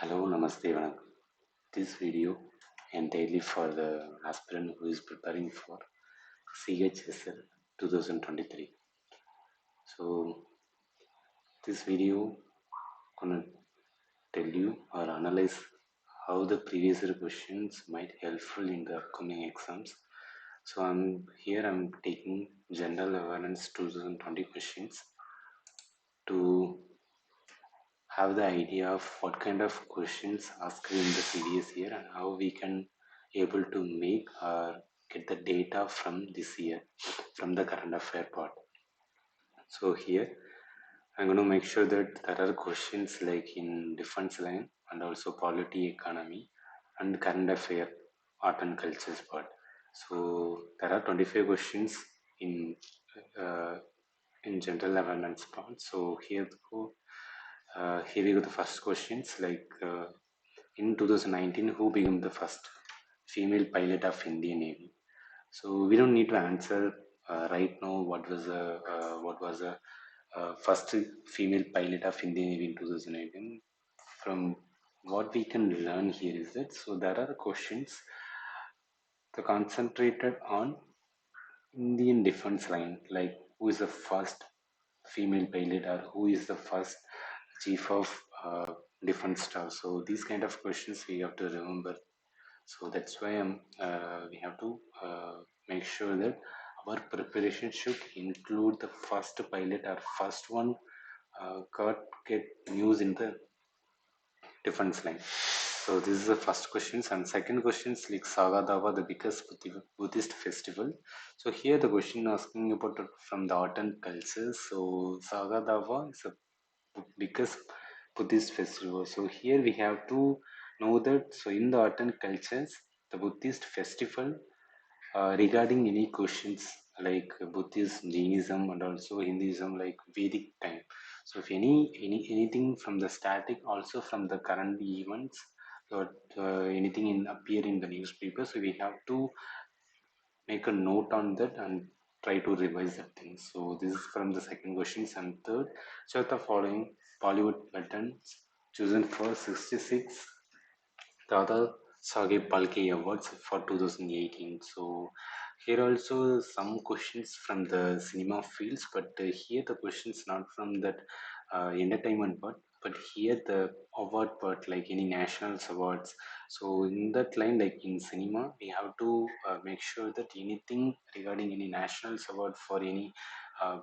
Hello, Namaste, Vanakkam. This video entirely for the aspirant who is preparing for Chsl 2023. So this video gonna tell you or analyze how the previous year questions might helpful in the upcoming exams. So I'm taking general awareness 2020 questions to have the idea of what kind of questions asked in the previous year and how we can able to make or get the data from this year from the current affair part. So here I'm going to make sure that there are questions like in defense line and also polity, economy and current affair, art and cultures part. So there are 25 questions in uh, in general awareness part. So here we go the first questions like in 2019 who became the first female pilot of Indian Navy. So we don't need to answer right now what was the first female pilot of Indian Navy in 2018. From what we can learn here is that so there are questions that concentrated on Indian defense line, like who is the first female pilot or who is the first chief of defense staff. So these kind of questions we have to remember. So that's why we have to make sure that our preparation should include the first pilot or first one get news in the defense line. So this is the first questions, and second questions like Saga Dava, the biggest Buddhist festival. So here the question asking about from the art and culture. So Saga Dava is the biggest Buddhist festival. So here we have to know that so in the art and cultures, the Buddhist festival regarding any questions like Buddhism, Jainism, and also Hinduism, like Vedic time. So if anything from the static, also from the current events, or anything in appear in the newspaper, so we have to make a note on that and try to revise that thing. So this is from the second questions, and third, so the following Bollywood veterans chosen for 66 Dada Saheb Palke Awards for 2018. So here also some questions from the cinema fields, but here the questions not from that entertainment part, but here the award part, like any national awards. So in that line, like in cinema, we have to make sure that anything regarding any national award for any uh,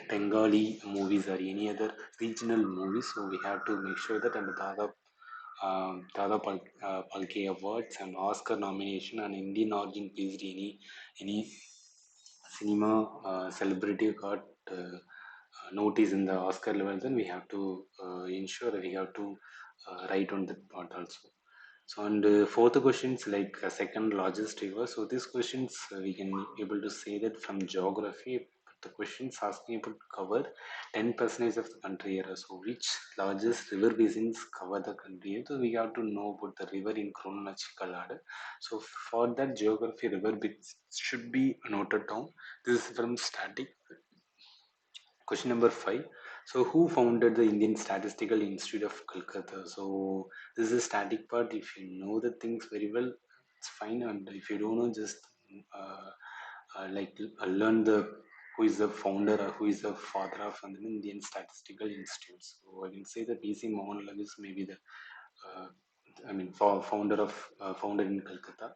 Bengali movies or any other regional movies, so we have to make sure that and the Palke Awards and Oscar nomination and Indian origin based any cinema celebrity got notice in the Oscar level, then we have to ensure that we have to write on that part also. So and fourth questions like second largest river. So these questions we can able to say that from geography. The questions asking about cover 10% of the country area. So which largest river basins cover the country? So we have to know about the river in chronological order. So for that geography river bits should be noted down. This is from static. Question number 5. So, who founded the Indian Statistical Institute of Calcutta? So, this is a static part. If you know the things very well, it's fine. And if you don't know, just uh, learn the who is the founder or who is the father of the Indian Statistical Institute. So, I can say that B.C. Mohanlal is maybe the uh, founder in Calcutta.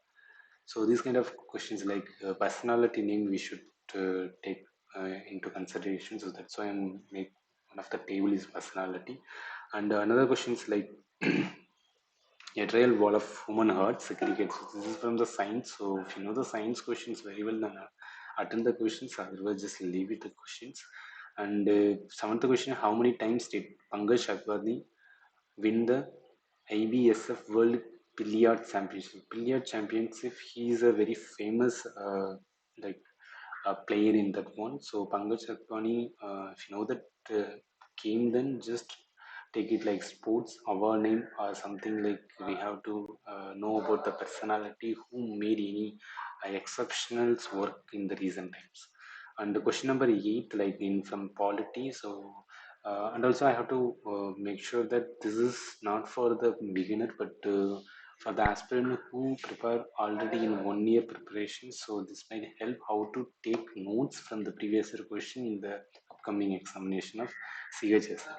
So these kind of questions like personality name we should take into consideration. So that's why I'm make one of the table is personality, and another question is like a trial wall of human hearts cricket. So this is from the science. So if you know the science questions very well, then attend the questions. Otherwise, just leave it the questions. And seventh question: how many times did Pankaj Advani win the IBSF World Billiard Championship? Billiard Championship. He is a very famous like player in that one. So Pankaj Advani, if you know that game, then just take it like sports our name or something like we have to know about the personality who made any exceptional work in the recent times. And the question number 8, like in from polity, so And also I have to make sure that this is not for the beginner, but for the aspirant who prepare already in 1 year preparation. So this might help how to take notes from the previous year question in the upcoming examination of CHSL.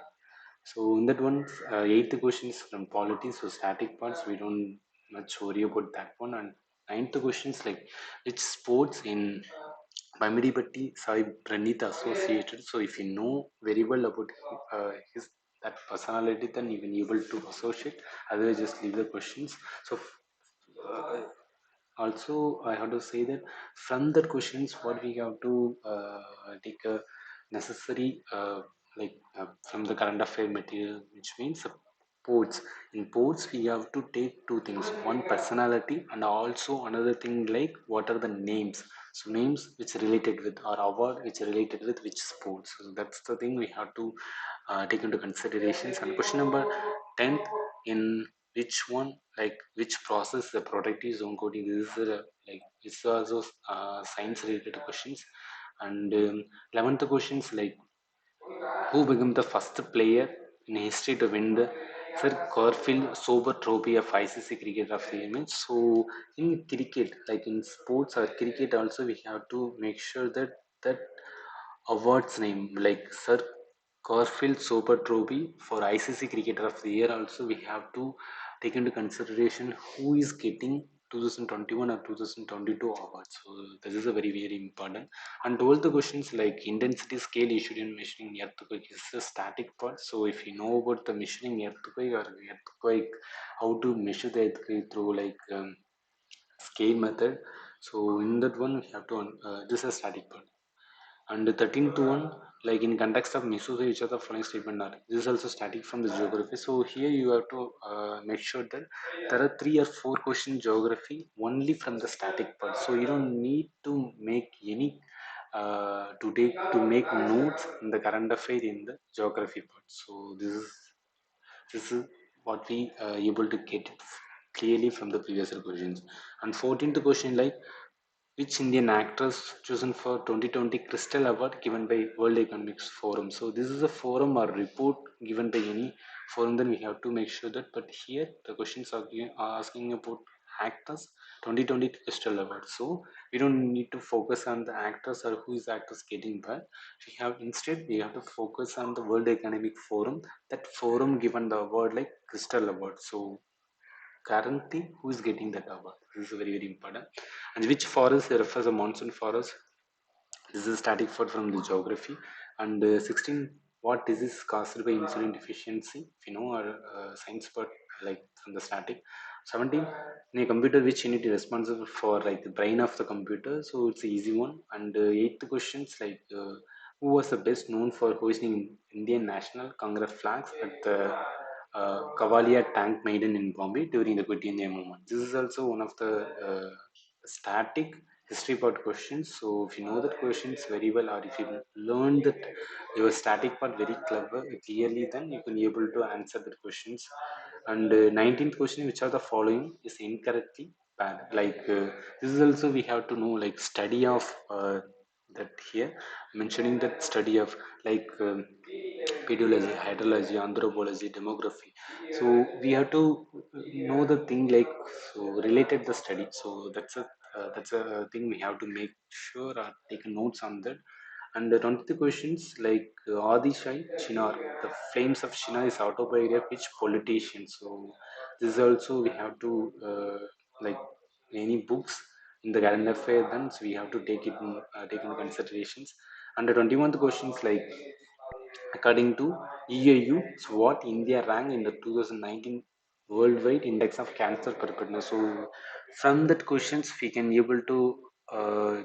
So in that one, eighth question is from polity. So static parts, we don't much worry about that one. And ninth questions like which sports in Bamidipatti Sai Pranit associated. So if you know very well about his that personality, then you can able to associate. Otherwise, just leave the questions. So uh, also I have to say that from the questions what we have to take a necessary from the current affair material, which means ports. In ports we have to take two things: one, personality, and also another thing like what are the names. So names which related with, or award which related with which sports. So that's the thing we have to take into considerations. And question number 10, in which one, like which process the product is zone coding. This is like it's also science related questions. And 11th questions like who became the first player in history to win the Sir Corfield Sober Trophy of ICC Cricket of the Year. So in cricket, like in sports or cricket, also we have to make sure that that awards name like Sir Corfield Sober Trophy for ICC Cricketer of the Year. Also, we have to take into consideration who is getting 2021 or 2022 awards. So this is a very very important. And all the questions like intensity scale issued in measuring earthquake is a static part. So if you know about the measuring earthquake or earthquake, how to measure the earthquake through like scale method. So in that one we have to this is a static part. And the 13th one, like in context of misuse each other following statement are. This is also static from the geography. So here you have to make sure that there are 3 or 4 question geography only from the static part. So you don't need to make any to make notes in the current affair in the geography part. So this is what we able to get clearly from the previous questions. And 14th question like which Indian actress chosen for 2020 Crystal Award given by World Economic Forum. So this is a forum or report given by any forum. Then we have to make sure that. But here the questions are asking about actors 2020 Crystal Award. So we don't need to focus on the actors or who is actors getting that. We have to focus on the World Economic Forum. That forum given the award like Crystal Award. So currently who is getting that award, this is very very important. And which forest refers a monsoon forest, this is static for from the geography. And 16, what disease caused by insulin deficiency, if you know, or science part like from the static. 17, in a computer which unit is responsible for like the brain of the computer, so it's an easy one. And eighth questions like who was the best known for hoisting Indian National Congress flags at the Cavalier Tank Maiden in Bombay during the Quit India movement. This is also one of the static history part questions. So if you know that questions very well, or if you learn that your static part very clearly, then you can be able to answer the questions. And 19th question, which are the following is incorrectly banned? Like this is also we have to know like study of that here, mentioning that study of like pedology, hydrology, anthropology, demography. So we have to know the thing like so related the study. So that's a thing we have to make sure or take notes on that. And the 20th questions like Adi Shai Chinar, the flames of Chinar is autobiography of which politician. So this is also we have to like any books in the current affair, then so we have to take into considerations. And the 21st questions like according to EAU, so what India ranked in the 2019 Worldwide Index of Cancer Preparedness. So from that questions, we can able to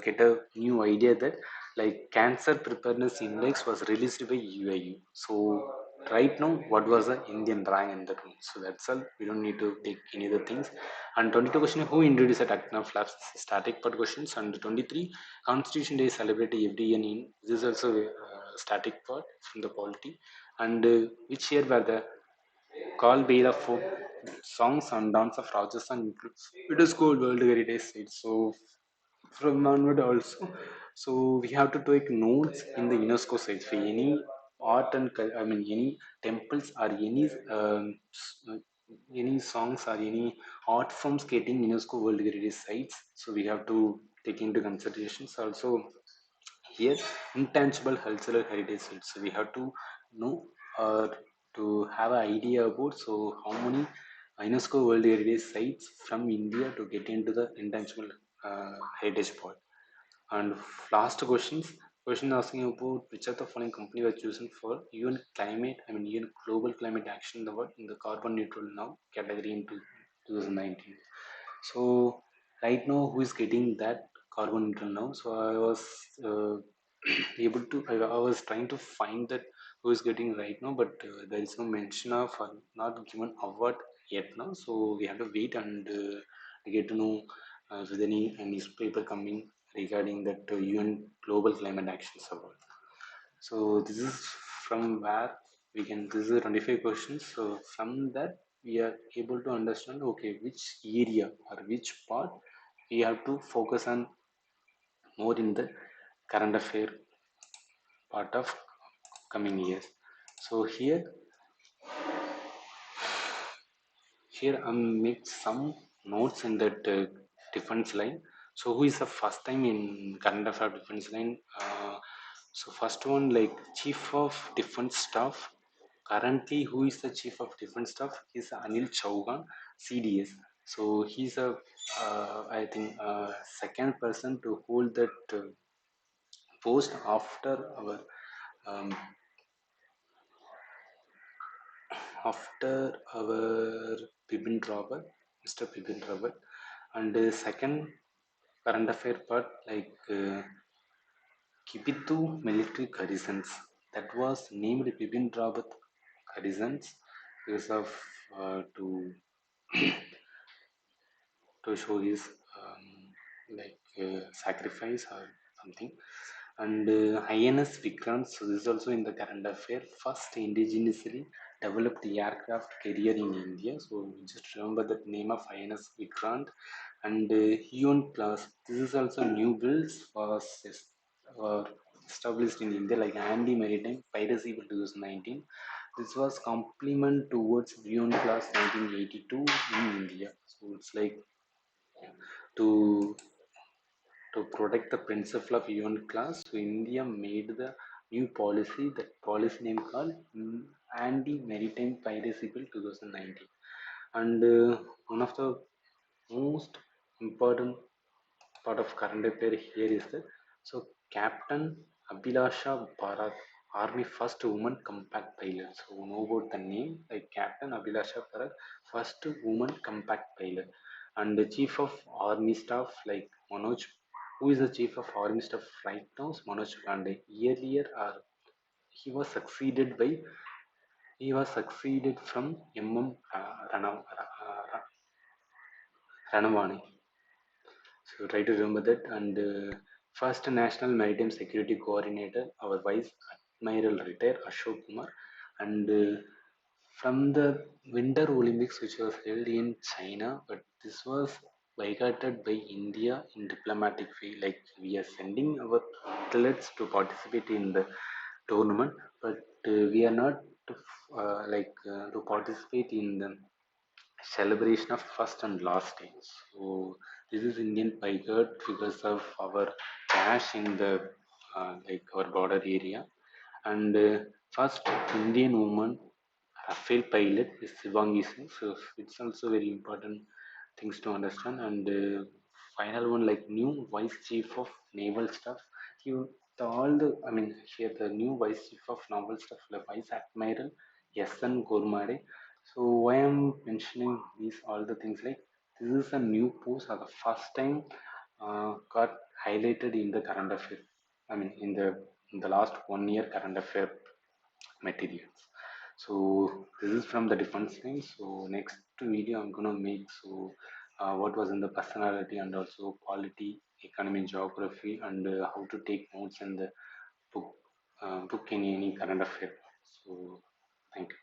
get a new idea that like Cancer Preparedness Index was released by UAU. So right now, what was the Indian rank in that one? So that's all. We don't need to take any other things. And 22 question, who introduced the techno flaps static part questions. And 23, Constitution Day is celebrated every year in this is also a static part from the polity. And which year were the Call Bela folk songs and dance of Rajasthan includes UNESCO World Heritage Site. So from onward also, so we have to take notes in the UNESCO site for any art and I mean any temples or any any songs or any art forms getting UNESCO World Heritage sites. So we have to take into considerations also here intangible cultural heritage sites. So we have to know or to have an idea about so how many UNESCO World Heritage sites from India to get into the intangible heritage part. And last question asking about which of the following company was chosen for UN climate, I mean UN global climate action in the world in the carbon neutral now category in 2019. So right now, who is getting that carbon neutral now? So I was uh, able to, I was trying to find that who is getting right now, but there is no mention of not given award yet now. So we have to wait and get to know if there's any newspaper coming regarding that UN Global Climate Action Award. So this is from where we can, this is 25 questions. So from that we are able to understand, okay, which area or which part we have to focus on more in the current affair part of coming years. So here I make some notes in that defense line. So who is the first time in current affair defense line? So first one like chief of defense staff. Currently, who is the chief of defense staff? Is Anil Chauhan, CDS. So he's a I think second person to hold that post um, after our Bipin Rawat, Mr. Bipin Rawat, and second current affair part like Kibitu military garrisons that was named Bipin Rawat garrisons because of to to show his sacrifice or something. And INS Vikrant, so this is also in the current affair, first indigenously developed aircraft carrier in India. So just remember the name of INS Vikrant. And Huon class, this is also new builds was uh, established in India like anti-maritime piracy bill 2019. This was complement towards Huon class 1982 in India. So it's like to to protect the principle of UN class, so India made the new policy, that policy name called Anti-Maritime Piracy Bill 2019. And one of the most important part of current affair here is that so Captain Abhilasha Bharat, Army first woman compact pilot. So know about the name like Captain Abhilasha Bharat, first woman compact pilot, and the Chief of Army Staff like Manoj, who is the Chief of Army Staff right now, is Manoj Pandey. Earlier, he was succeeded by he was succeeded from MM Ranavani. So try to remember that. And first National Maritime Security Coordinator, our Vice Admiral retired Ashok Kumar, and from the Winter Olympics, which was held in China, but this was boycotted by India in diplomatic way. Like we are sending our athletes to participate in the tournament, but we are not to participate in the celebration of first and last day. So this is Indian boycott because of our clash in the our border area. And first Indian woman Rafale pilot is Shivangi Singh. So it's also very important things to understand. And final one like new vice chief of naval staff. He all the I mean here the new vice chief of naval staff, the vice admiral Yasan Gormade. So why I'm mentioning these all the things like this is a new post or the first time got highlighted in the current affair. I mean in the last 1 year current affair materials. So this is from the defense thing. So next video I'm gonna make so what was in the personality and also quality, economy, geography, and how to take notes in the book book in any current affair. So thank you.